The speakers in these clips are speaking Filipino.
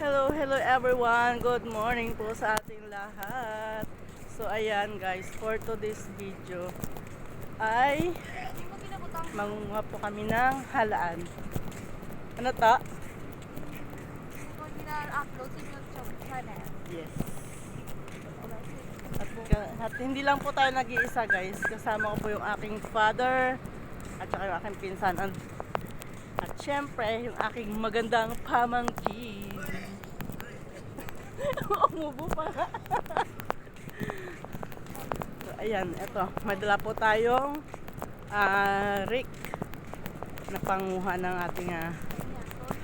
Hello everyone. Good morning po sa ating lahat. So ayan guys, for today's video ay mangunguha po kami ng halaan. Ano to? upload sa YouTube channel. Yes. At hindi lang po tayo nag-iisa guys. Kasama ko po yung aking father at saka yung aking pinsan. At syempre yung aking magandang pamangkin. Umubo pa. So, ayan, eto. Madala po tayong rake na panguha ng ating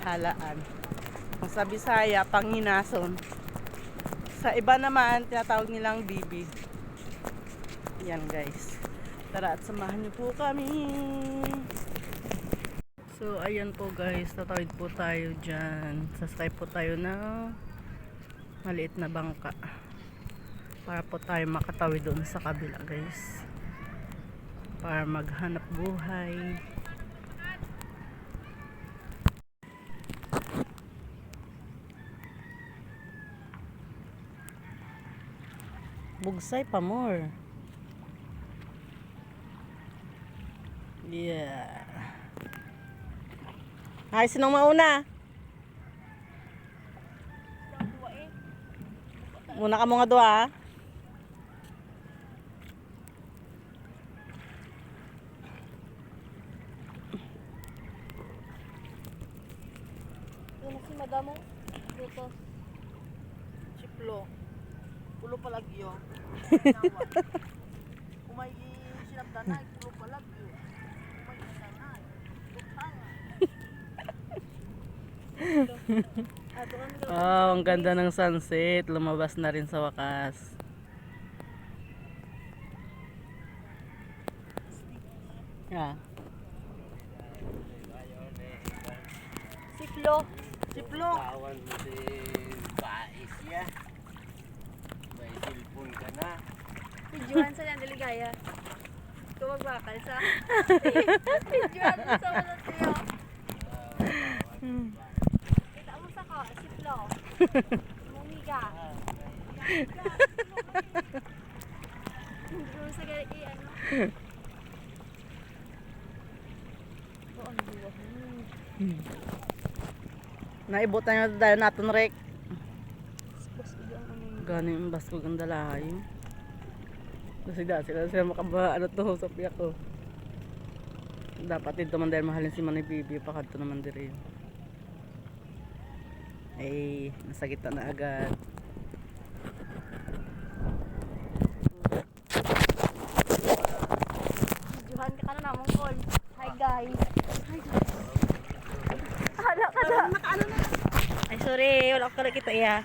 halaan. Kung sa Bisaya, panghinason. Sa iba naman, tinatawag nilang bibi. Ayan guys. Tara at samahan niyo po kami. So, ayan po guys. Tatawid po tayo dyan. Sasakay po tayo ng maliit na bangka para po tayo makatawid doon sa kabila guys, para maghanap buhay. Bugsay pa more. Yeah. Ay, sinong mauna? Muna ka mga dua. Ano si madamo? Dito. Chiplo. Pulo palagyo. Umay sinabdanay, pulo palagyo. Umay sinabdanay. Oh, ang ganda ng sunset. Lumabas na rin sa wakas. Yeah. Siplo. Chiplo. Kawan mo si Bais ya. May cellphone ka na. Videohan sa yan, Deligaya. Ito magbakal sa. Videohan mo sa mga tiyo. Kita mo sa ko, siplo. Mumiga. Hindi mo sa gari, ano. Oo, ang buwak mo. Naibutan nyo dahil natin rek. Bas, ilang ano yun. Gano'n yung basko ang dalahay. Kasi sila makaba ano to sa piyak ko. Dapat ito man dahil mahalin si Manay Bibi. Pakad to naman din. Ay, nasa gitna na agad. Videohan ka na namang call. Hi guys. Hi guys. Hala ka na. Ay sorry, wala ko kita iya.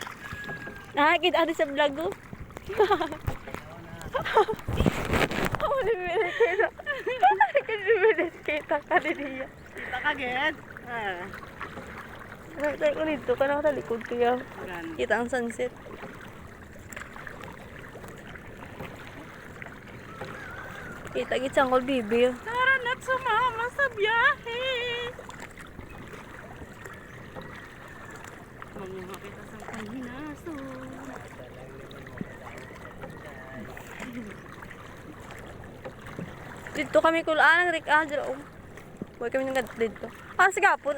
Nakakita sa vlog ko. Ako nimilit kita. Nimilit kita ka din iya. Kita ka agad. Nakita ko nito ka na likod kaya. Gan. Kita ang sunset. Kita gitsang kol bibi. Tara na't sumama sa biyahe. Manguha kita sa panghinaso. Dito kami kulaan ng Rick Adro. Huwag kami nang dito. Sa gapon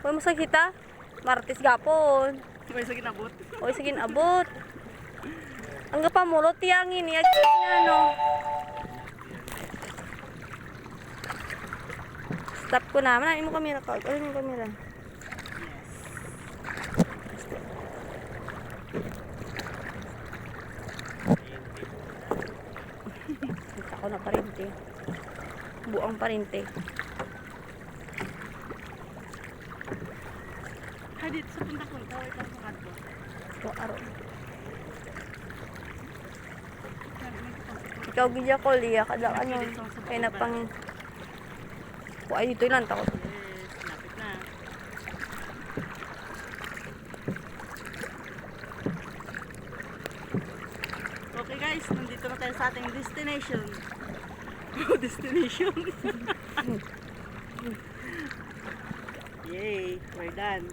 Huwag mo sa kita. Martes gapon. May sa ginabot. Huwag sa ginabot. Ang kapamulot tiyangin. Ano. Stop ko naman. Ano mo kamera ka? Ano yung kamera? Kita ko na parinte. Buang parinte. Hadit sa punta-punta. Wait lang sa kanto. Ito araw. Ikaw gidya ko liya kada ano kay na pang ay dito lang takot. Yes, lapit na. Okay guys, nandito na tayo sa ating destination. Destination. Yay, we're done.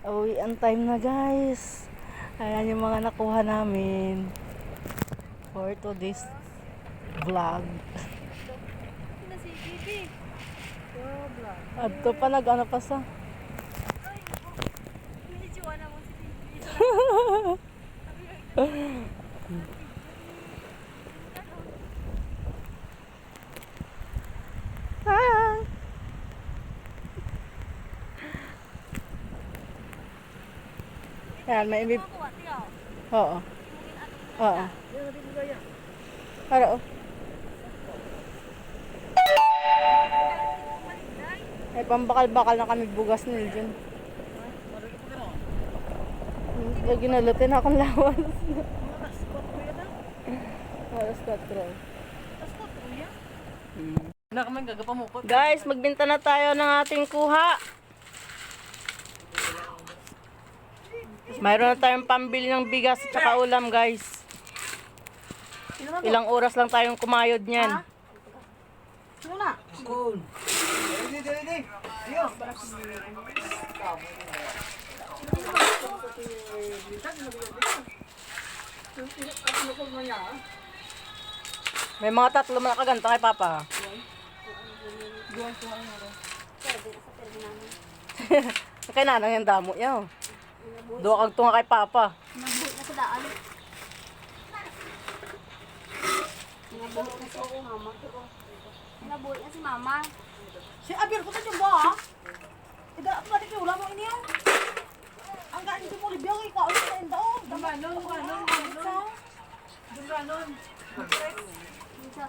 Uwian time na guys. Ayan yung mga nakuha namin for today's vlog. Sino si Bibi? At to pa nag-ano pa sa. Hindi Joanna mo si Bibi. Ah. Yan, may ibig. Kuha, tiyaw. Oo. Oo. Para oh. May pambakal-bakal na kami bugas nil dyan. Lagi nalutin akong lawas. Alas 4. Guys, magbenta na tayo ng ating kuha. Mayroon na tayong pambili ng bigas at saka ulam, guys. Ilang oras lang tayong kumayod niyan. Sino na? Cool. May mga tatlo man nakaganta kay Papa. Kay nanang yung damo yaw. Duwa kag tunga kay Papa. Nabuhit na sa daan. Nabuhit na si Mama. Nabuhit na si Mama. Si Abir ko tadi ba? Ida apa tadi ke ulam ini ya? Angga ini mo libyo kay ko sa endo. Minsan.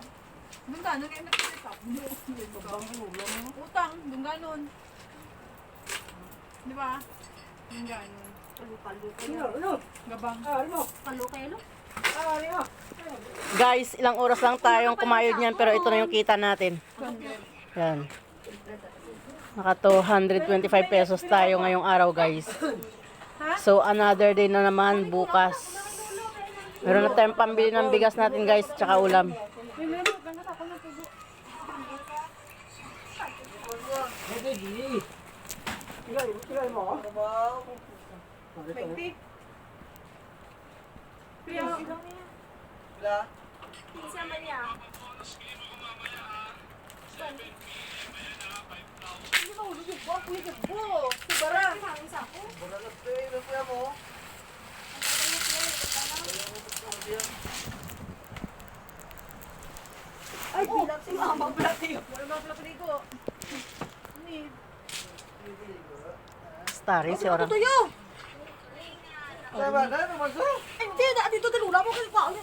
Utang, dungganon. Di ba? Dungganon. Gabang. Palu-kelo. Guys, ilang oras lang tayong kumayod niyan pero ito na yung kita natin. Yan. Naka 225 pesos tayo ngayong araw, guys. So, another day na naman bukas. Meron na tayong pambili ng bigas natin, guys, tsaka ulam. Sama niya. Ay, bilang si Mama Plati. Wala Plati ko. Starring si Orang. Tuyo. Ay, hindi na dito din ulam mo kay ko. Ay,